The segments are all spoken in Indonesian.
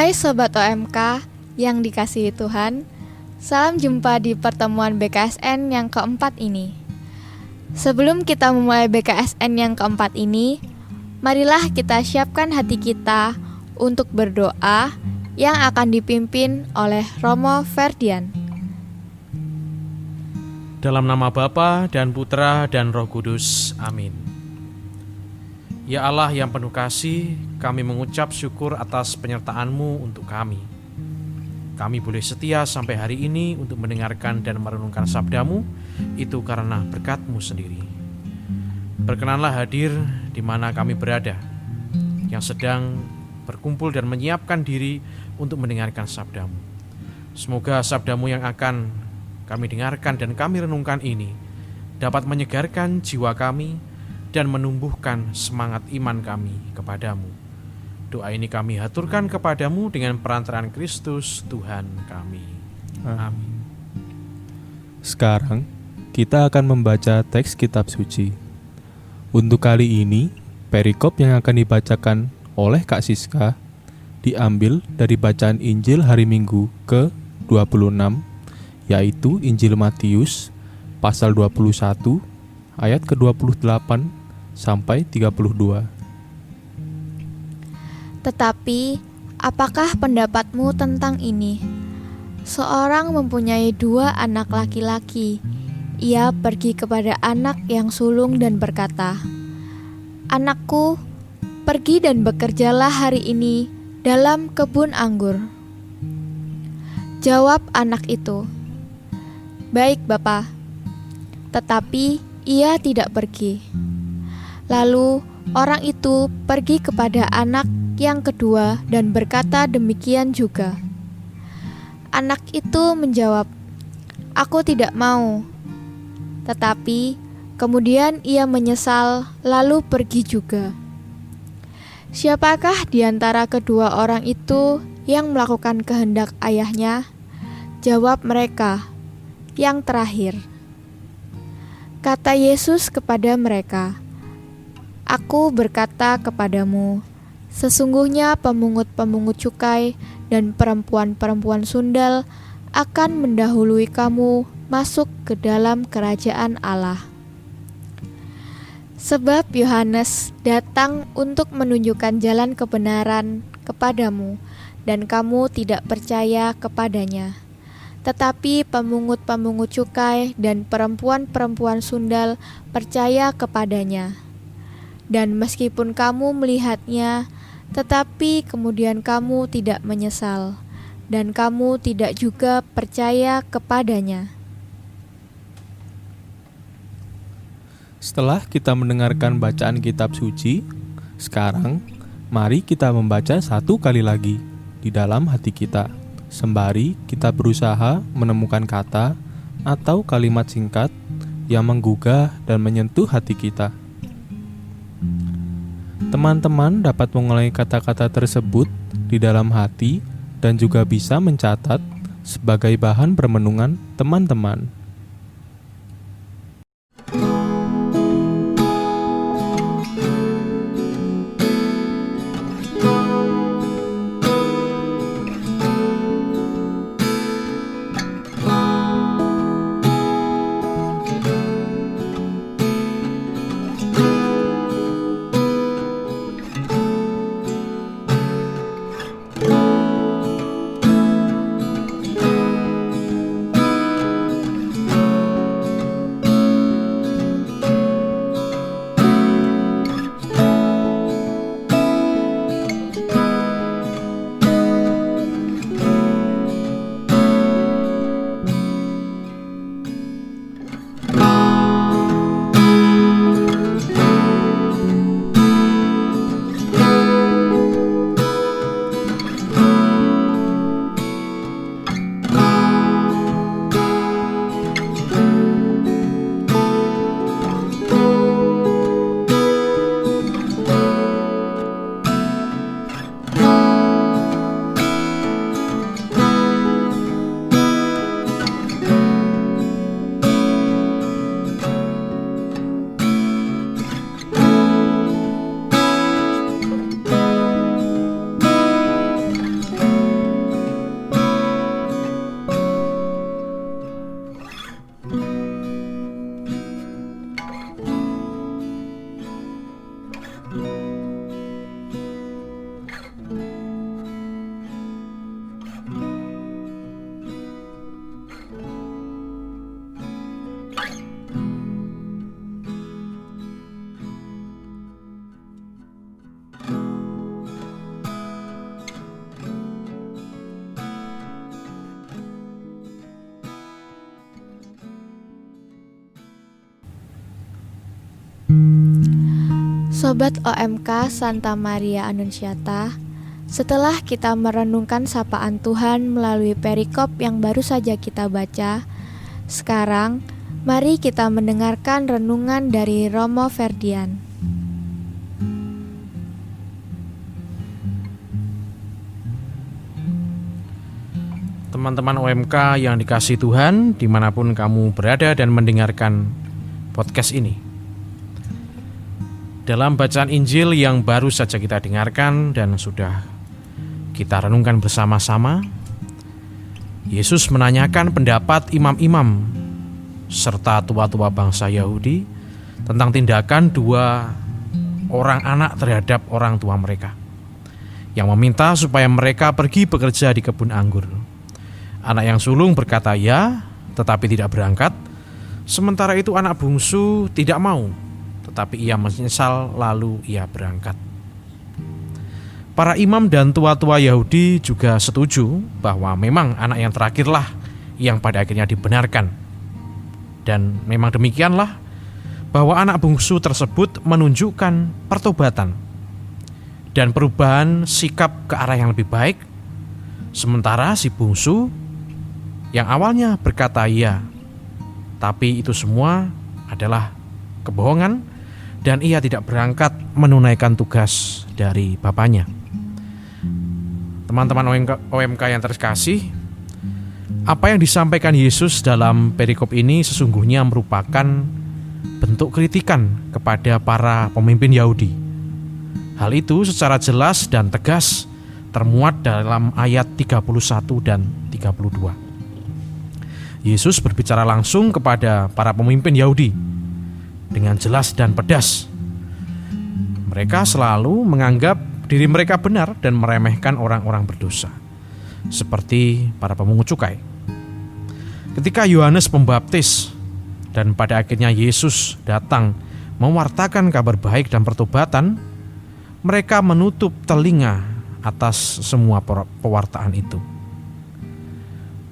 Hai Sobat OMK yang dikasihi Tuhan, salam jumpa di pertemuan BKSN yang keempat ini. Sebelum kita memulai BKSN yang keempat ini, marilah kita siapkan hati kita untuk berdoa yang akan dipimpin oleh Romo Ferdian. Dalam nama Bapa dan Putra dan Roh Kudus, amin. Ya Allah yang penuh kasih, kami mengucap syukur atas penyertaan-Mu untuk kami. Kami boleh setia sampai hari ini untuk mendengarkan dan merenungkan sabda-Mu, itu karena berkat-Mu sendiri. Berkenanlah hadir di mana kami berada, yang sedang berkumpul dan menyiapkan diri untuk mendengarkan sabda-Mu. Semoga sabda-Mu yang akan kami dengarkan dan kami renungkan ini dapat menyegarkan jiwa kami dan menumbuhkan semangat iman kami kepadamu. Doa ini kami haturkan kepadamu dengan perantaraan Kristus Tuhan kami. Amin. Sekarang kita akan membaca teks kitab suci. Untuk kali ini, perikop yang akan dibacakan oleh Kak Siska diambil dari bacaan Injil hari Minggu ke-26, yaitu Injil Matius pasal 21 ayat ke-28 sampai 32. Tetapi, apakah pendapatmu tentang ini? Seorang mempunyai 2 anak laki-laki. Ia pergi kepada anak yang sulung dan berkata, "Anakku, pergi dan bekerjalah hari ini dalam kebun anggur." Jawab anak itu, "Baik, Bapa." Tetapi ia tidak pergi. Lalu orang itu pergi kepada anak yang kedua dan berkata demikian juga. Anak itu menjawab, "Aku tidak mau." Tetapi kemudian ia menyesal lalu pergi juga. Siapakah di antara kedua orang itu yang melakukan kehendak ayahnya? Jawab mereka, "Yang terakhir." Kata Yesus kepada mereka, "Aku berkata kepadamu, sesungguhnya pemungut-pemungut cukai dan perempuan-perempuan sundal akan mendahului kamu masuk ke dalam kerajaan Allah. Sebab Yohanes datang untuk menunjukkan jalan kebenaran kepadamu, dan kamu tidak percaya kepadanya. Tetapi pemungut-pemungut cukai dan perempuan-perempuan sundal percaya kepadanya. Dan meskipun kamu melihatnya, tetapi kemudian kamu tidak menyesal, dan kamu tidak juga percaya kepadanya." Setelah kita mendengarkan bacaan kitab suci, sekarang mari kita membaca satu kali lagi di dalam hati kita, sembari kita berusaha menemukan kata atau kalimat singkat yang menggugah dan menyentuh hati kita. Teman-teman dapat mengulangi kata-kata tersebut di dalam hati dan juga bisa mencatat sebagai bahan permenungan teman-teman. Sobat OMK Santa Maria Annunziata, setelah kita merenungkan sapaan Tuhan melalui perikop yang baru saja kita baca, sekarang mari kita mendengarkan renungan dari Romo Ferdian. Teman-teman OMK yang dikasihi Tuhan, dimanapun kamu berada dan mendengarkan podcast ini. Dalam bacaan Injil yang baru saja kita dengarkan dan sudah kita renungkan bersama-sama, Yesus menanyakan pendapat imam-imam serta tua-tua bangsa Yahudi tentang tindakan dua orang anak terhadap orang tua mereka, yang meminta supaya mereka pergi bekerja di kebun anggur. Anak yang sulung berkata ya, tetapi tidak berangkat. Sementara itu anak bungsu tidak mau, tetapi ia menyesal lalu ia berangkat. Para imam dan tua-tua Yahudi juga setuju bahwa memang anak yang terakhirlah yang pada akhirnya dibenarkan. Dan memang demikianlah bahwa anak bungsu tersebut menunjukkan pertobatan dan perubahan sikap ke arah yang lebih baik, sementara si bungsu yang awalnya berkata iya, tapi itu semua adalah kebohongan dan ia tidak berangkat menunaikan tugas dari bapaknya. Teman-teman OMK yang terkasih, apa yang disampaikan Yesus dalam perikop ini sesungguhnya merupakan bentuk kritikan kepada para pemimpin Yahudi. Hal itu secara jelas dan tegas termuat dalam ayat 31 dan 32. Yesus berbicara langsung kepada para pemimpin Yahudi dengan jelas dan pedas. Mereka selalu menganggap diri mereka benar dan meremehkan orang-orang berdosa, seperti para pemungut cukai. Ketika Yohanes Pembaptis dan pada akhirnya Yesus datang mewartakan kabar baik dan pertobatan, mereka menutup telinga atas semua pewartaan itu.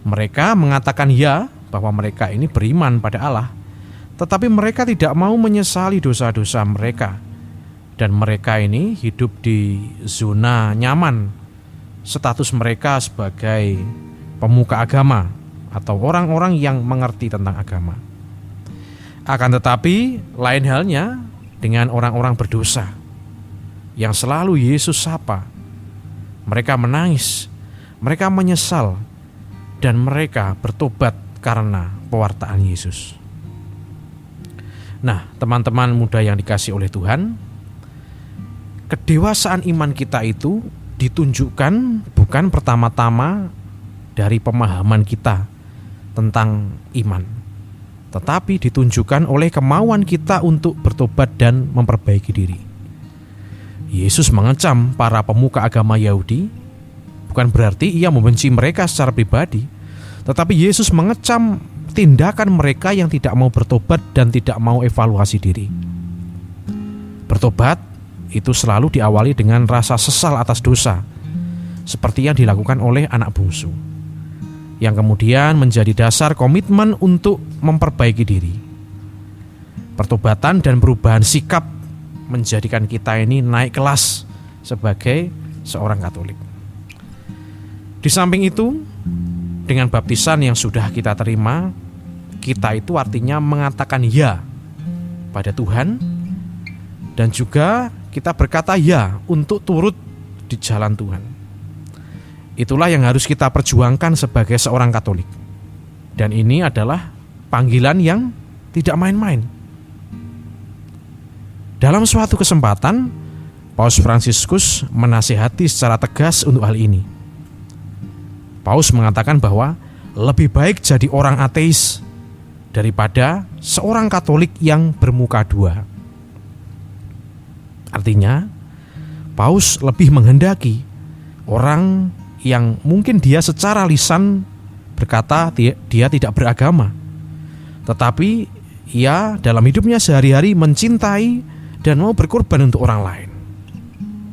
Mereka mengatakan ya bahwa mereka ini beriman pada Allah, tetapi mereka tidak mau menyesali dosa-dosa mereka. Dan mereka ini hidup di zona nyaman, status mereka sebagai pemuka agama atau orang-orang yang mengerti tentang agama. Akan tetapi lain halnya dengan orang-orang berdosa yang selalu Yesus sapa. Mereka menangis, mereka menyesal, dan mereka bertobat karena pewartaan Yesus. Nah, teman-teman muda yang dikasihi oleh Tuhan, kedewasaan iman kita itu ditunjukkan bukan pertama-tama dari pemahaman kita tentang iman, tetapi ditunjukkan oleh kemauan kita untuk bertobat dan memperbaiki diri. Yesus mengecam para pemuka agama Yahudi, bukan berarti ia membenci mereka secara pribadi, tetapi Yesus mengecam tindakan mereka yang tidak mau bertobat dan tidak mau evaluasi diri. Bertobat itu selalu diawali dengan rasa sesal atas dosa, seperti yang dilakukan oleh anak bungsu, yang kemudian menjadi dasar komitmen untuk memperbaiki diri. Pertobatan dan perubahan sikap menjadikan kita ini naik kelas sebagai seorang Katolik. Di samping itu, dengan baptisan yang sudah kita terima, kita itu artinya mengatakan ya pada Tuhan, dan juga kita berkata ya untuk turut di jalan Tuhan. Itulah yang harus kita perjuangkan sebagai seorang Katolik. Dan ini adalah panggilan yang tidak main-main. Dalam suatu kesempatan, Paus Fransiskus menasihati secara tegas untuk hal ini. Paus mengatakan bahwa lebih baik jadi orang ateis daripada seorang Katolik yang bermuka dua. Artinya, Paus lebih menghendaki orang yang mungkin dia secara lisan berkata dia tidak beragama, tetapi ia dalam hidupnya sehari-hari mencintai dan mau berkorban untuk orang lain,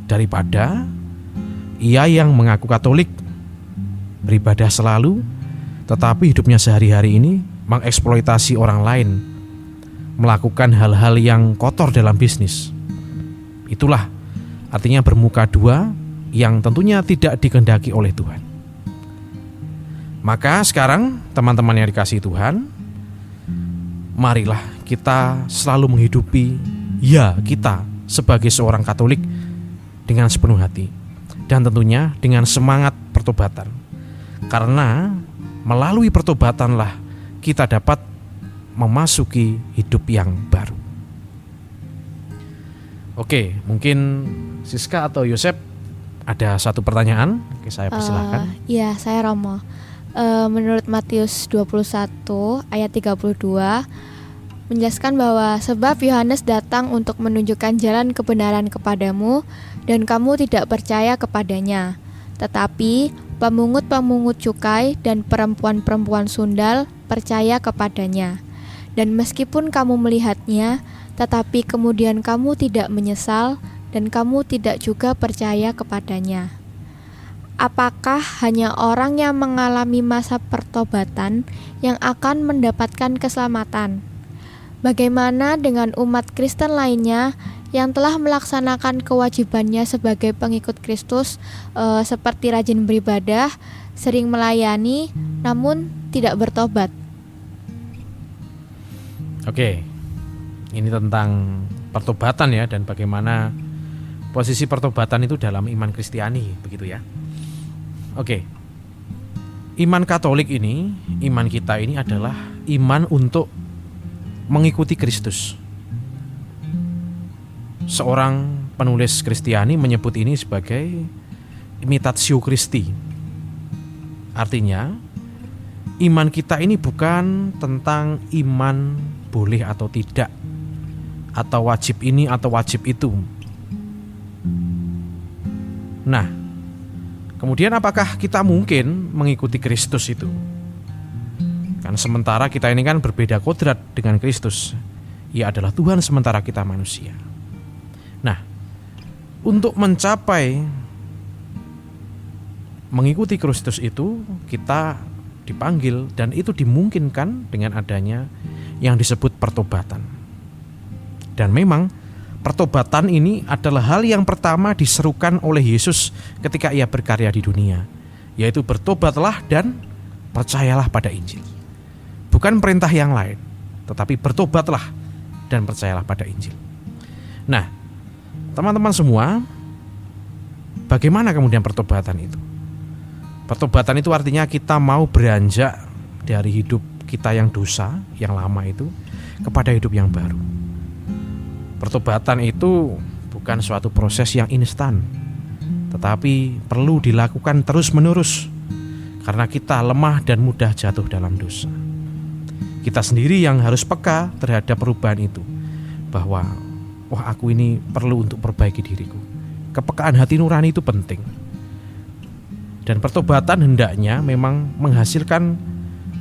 daripada ia yang mengaku Katolik, beribadah selalu, tetapi hidupnya sehari-hari ini mengeksploitasi orang lain, melakukan hal-hal yang kotor dalam bisnis. Itulah artinya bermuka dua yang tentunya tidak dikehendaki oleh Tuhan. Maka sekarang teman-teman yang dikasihi Tuhan, marilah kita selalu menghidupi kita sebagai seorang Katolik dengan sepenuh hati, dan tentunya dengan semangat pertobatan. Karena melalui pertobatanlah kita dapat memasuki hidup yang baru. Oke, mungkin Siska atau Yosep ada satu pertanyaan. Oke, saya persilahkan. Iya, saya Romo. Menurut Matius 21 ayat 32 menjelaskan bahwa sebab Yohanes datang untuk menunjukkan jalan kebenaran kepadamu dan kamu tidak percaya kepadanya. Tetapi pemungut-pemungut cukai dan perempuan-perempuan sundal percaya kepadanya. Dan meskipun kamu melihatnya, tetapi kemudian kamu tidak menyesal dan kamu tidak juga percaya kepadanya. Apakah hanya orang yang mengalami masa pertobatan yang akan mendapatkan keselamatan? Bagaimana dengan umat Kristen lainnya yang telah melaksanakan kewajibannya sebagai pengikut Kristus, seperti rajin beribadah, sering melayani, namun tidak bertobat? Oke, ini tentang pertobatan ya, dan bagaimana posisi pertobatan itu dalam iman Kristiani, begitu ya. Oke, iman Katolik ini, iman kita ini adalah iman untuk mengikuti Kristus. Seorang penulis Kristiani menyebut ini sebagai imitatio Christi. Artinya, iman kita ini bukan tentang iman boleh atau tidak, atau wajib ini atau wajib itu. Nah, kemudian apakah kita mungkin mengikuti Kristus itu? Kan sementara kita ini kan berbeda kodrat dengan Kristus. Ia adalah Tuhan sementara kita manusia. Nah, untuk mencapai mengikuti Kristus itu, kita dipanggil dan itu dimungkinkan dengan adanya yang disebut pertobatan. Dan memang pertobatan ini adalah hal yang pertama diserukan oleh Yesus ketika ia berkarya di dunia, yaitu bertobatlah dan percayalah pada Injil. Bukan perintah yang lain, tetapi bertobatlah dan percayalah pada Injil. Nah, teman-teman semua, bagaimana kemudian pertobatan itu? Pertobatan itu artinya kita mau beranjak dari hidup kita yang dosa, yang lama itu, kepada hidup yang baru. Pertobatan itu bukan suatu proses yang instan, tetapi perlu dilakukan terus-menerus, karena kita lemah dan mudah jatuh dalam dosa. Kita sendiri yang harus peka terhadap perubahan itu, bahwa aku ini perlu untuk perbaiki diriku. Kepekaan hati nurani itu penting. Dan pertobatan hendaknya memang menghasilkan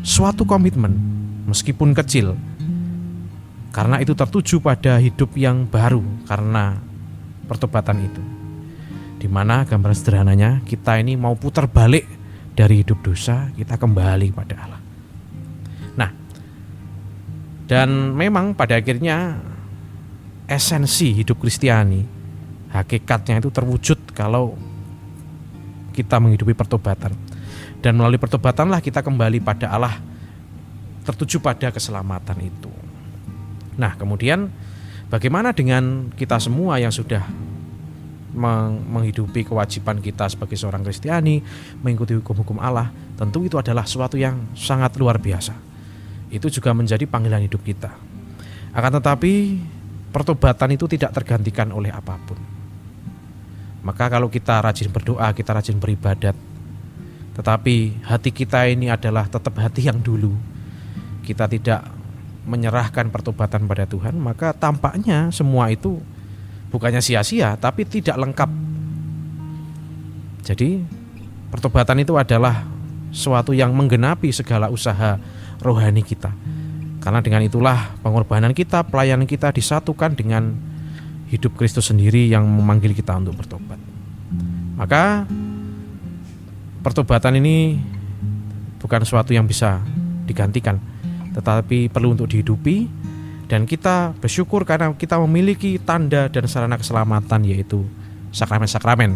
suatu komitmen, meskipun kecil, karena itu tertuju pada hidup yang baru karena pertobatan itu. Dimana gambaran sederhananya, kita ini mau putar balik dari hidup dosa, kita kembali pada Allah. Nah, dan memang pada akhirnya esensi hidup Kristiani, hakikatnya itu terwujud kalau kita menghidupi pertobatan. Dan melalui pertobatanlah kita kembali pada Allah, tertuju pada keselamatan itu. Nah, kemudian bagaimana dengan kita semua yang sudah menghidupi kewajiban kita sebagai seorang Kristiani, mengikuti hukum-hukum Allah? Tentu itu adalah sesuatu yang sangat luar biasa. Itu juga menjadi panggilan hidup kita. Akan tetapi pertobatan itu tidak tergantikan oleh apapun. Maka kalau kita rajin berdoa, kita rajin beribadat, tetapi hati kita ini adalah tetap hati yang dulu, kita tidak menyerahkan pertobatan pada Tuhan, maka tampaknya semua itu bukannya sia-sia, tapi tidak lengkap. Jadi pertobatan itu adalah suatu yang menggenapi segala usaha rohani kita. Karena dengan itulah pengorbanan kita, pelayanan kita disatukan dengan hidup Kristus sendiri yang memanggil kita untuk bertobat. Maka pertobatan ini bukan suatu yang bisa digantikan, tetapi perlu untuk dihidupi. Dan kita bersyukur karena kita memiliki tanda dan sarana keselamatan, yaitu sakramen-sakramen,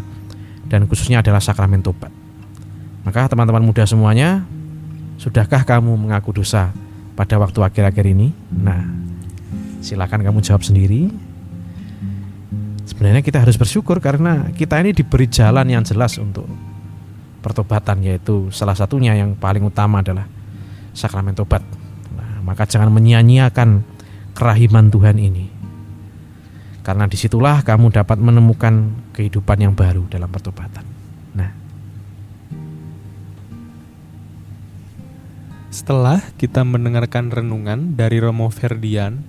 dan khususnya adalah sakramen tobat. Maka teman-teman muda semuanya, sudahkah kamu mengaku dosa pada waktu akhir-akhir ini? Nah, silakan kamu jawab sendiri. Sebenarnya kita harus bersyukur karena kita ini diberi jalan yang jelas untuk pertobatan, yaitu salah satunya yang paling utama adalah sakramen tobat. Nah, maka jangan menyia-nyiakan kerahiman Tuhan ini, karena disitulah kamu dapat menemukan kehidupan yang baru dalam pertobatan. Nah, setelah kita mendengarkan renungan dari Romo Ferdian,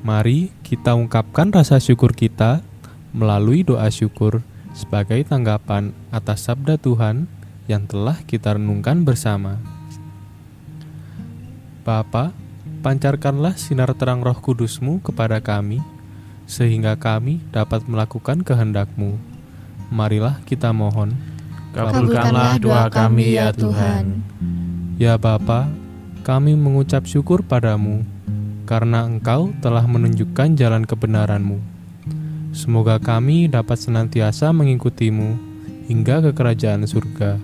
mari kita ungkapkan rasa syukur kita melalui doa syukur sebagai tanggapan atas sabda Tuhan yang telah kita renungkan bersama. Bapa, pancarkanlah sinar terang Roh Kudus-Mu kepada kami, sehingga kami dapat melakukan kehendak-Mu. Marilah kita mohon. kabulkanlah doa kami ya Tuhan. Ya Bapa, kami mengucap syukur padamu, karena Engkau telah menunjukkan jalan kebenaran-Mu. Semoga kami dapat senantiasa mengikuti-Mu hingga ke kerajaan surga.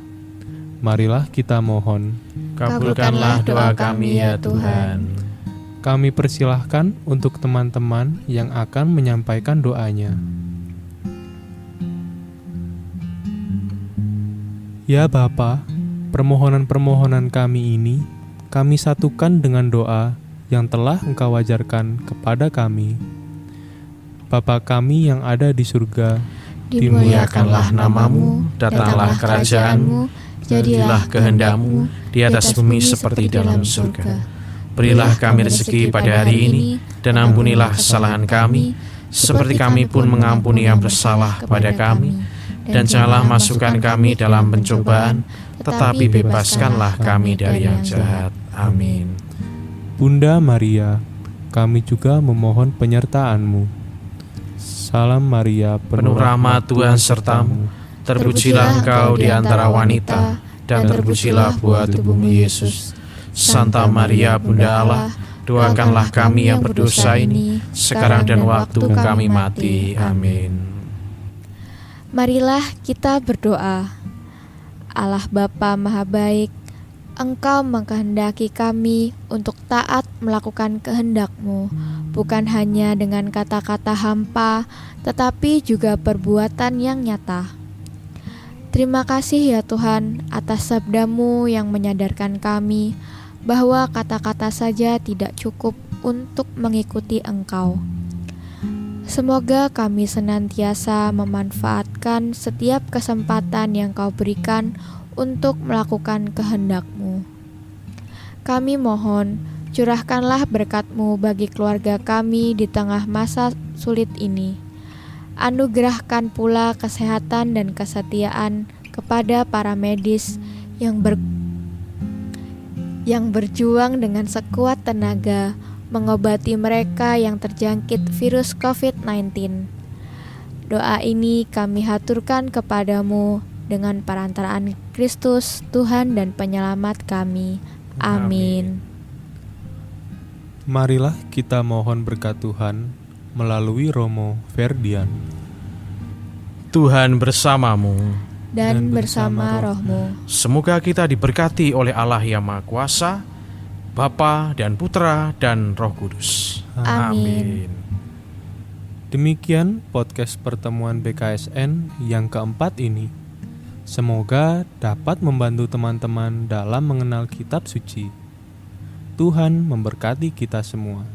Marilah kita mohon. Kabulkanlah doa kami ya Tuhan. Kami persilahkan untuk teman-teman yang akan menyampaikan doanya. Ya Bapa, permohonan-permohonan kami ini kami satukan dengan doa yang telah Engkau ajarkan kepada kami. Bapa kami yang ada di surga, Dimuliakanlah namamu, datanglah kerajaan-Mu, jadilah kehendak-Mu di atas bumi seperti dalam surga. Berilah kami rezeki pada hari ini, dan ampunilah kesalahan kami, seperti kami pun mengampuni yang bersalah kepada kami. Dan janganlah masukkan kami dalam pencobaan, tetapi bebaskanlah kami dari yang jahat. Amin. Bunda Maria, kami juga memohon penyertaan-Mu. Salam Maria, Penuh rahmat Tuhan sertamu, terpujilah engkau di antara wanita, dan terpujilah buah tubuhmu Yesus. Santa Maria Bunda Allah, doakanlah kami yang berdosa ini, sekarang dan waktu kami mati. Amin. Marilah kita berdoa. Allah Bapa Maha Baik, Engkau mengkehendaki kami untuk taat melakukan kehendak-Mu, bukan hanya dengan kata-kata hampa, tetapi juga perbuatan yang nyata. Terima kasih ya Tuhan atas sabda-Mu yang menyadarkan kami bahwa kata-kata saja tidak cukup untuk mengikuti Engkau. Semoga kami senantiasa memanfaatkan setiap kesempatan yang Kau berikan untuk melakukan kehendak-Mu. Kami mohon, curahkanlah berkat-Mu bagi keluarga kami di tengah masa sulit ini. Anugerahkan pula kesehatan dan kesetiaan kepada para medis yang berjuang dengan sekuat tenaga mengobati mereka yang terjangkit virus COVID-19. Doa ini kami haturkan kepadamu dengan perantaraan Kristus, Tuhan dan Penyelamat kami. Amin. marilah kita mohon berkat Tuhan melalui Romo Ferdian. Tuhan bersamamu. Dan bersama rohmu. Semoga kita diberkati oleh Allah yang Maha Kuasa, Bapa dan Putra dan Roh Kudus. Amin. Demikian podcast pertemuan BKSN yang keempat ini. Semoga dapat membantu teman-teman dalam mengenal kitab suci. Tuhan memberkati kita semua.